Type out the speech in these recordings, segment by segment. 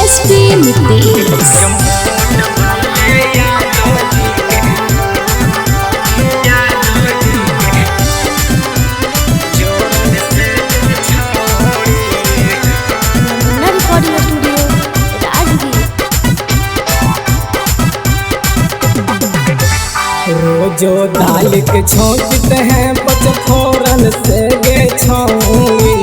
SP Nitesh. रोजो दाल के छौंकते हैं पचफोरन से गे छौरी।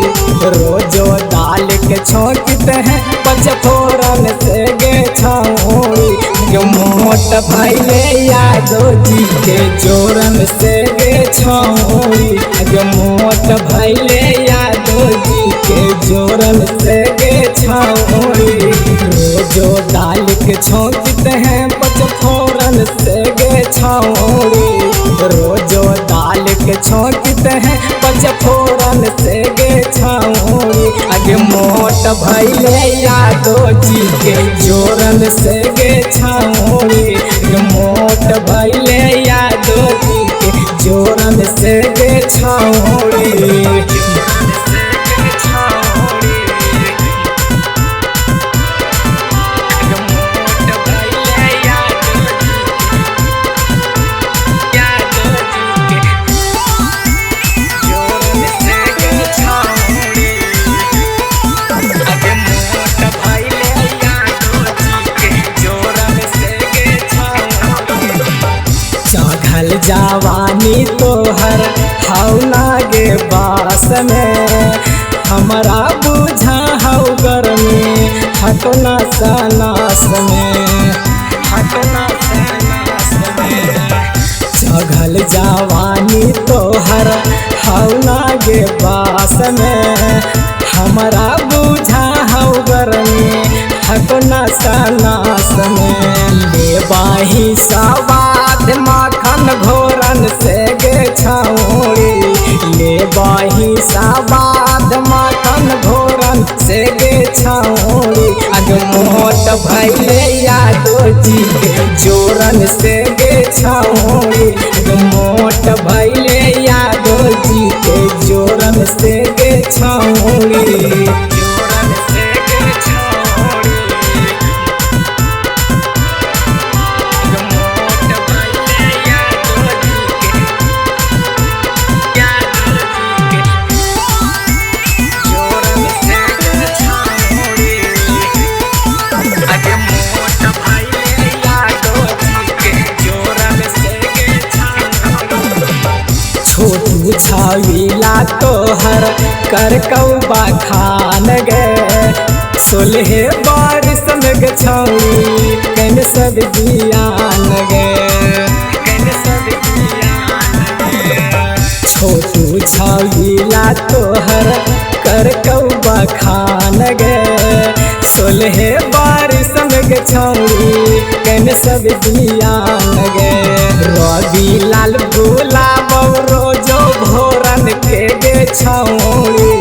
रोजो दाल के छौंकते हैं पचफोरन से गे छौरी। जो मोट भैले यादव जी के जोरन से गे छौरी। जो मोट भैले यादव जी के जोरन से गे छौरी। रोजो दाल के छौंकते हैं पचफोरन से गे छौरी। रोजो दाल के छौंकते हैं पचफोरन से गे छौरी। आगे मोट भैले यादव जी के जोरन से गे छौरी। मोट भैले यादव जी के जोरन से गे छौरी। चढ़ल जवानी तोहर हौला गे बास में। हमारा बुझा हौ गर्मी हटना सनास में। हटना सनास में चढ़ल जवानी तोहर हौला गे बास में। हमारा बुझा हौ गर्मी हटना सनास में। ले बाही सवाद माखन घोरन से गे छौरी। ले बाही सवाद माखन घोरन से गे छौरी। आगे मोट भैले यादव जी के जोरन से गे छौरी। आगे मोट भैले यादव जी के जोरन से गे छौरी। छोटू छावीला तोहर कर कौबा खान गे। सोलहे बारिश में गे छौरी कैन सब जियान गे। छोटू छावीला तोहर कर कौबा खान गे। सोलहे बारिश में गे छौरी कैन सब जियान गे। रवि लाल गुलाब रोजो भोरन के गे छौरी।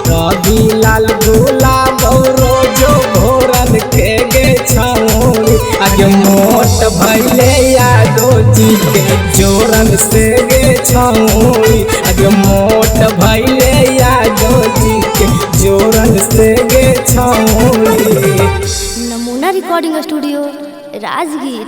रवि लाल गुलाब रोजो भोरन के गे छौरी। आगे मोट भैले यादव जी के जोरन से गे छौरी। आगे मोट भैले यादव जी के जोरन से गे छौरी। नमूना रिकॉर्डिंग स्टूडियो राजगीर।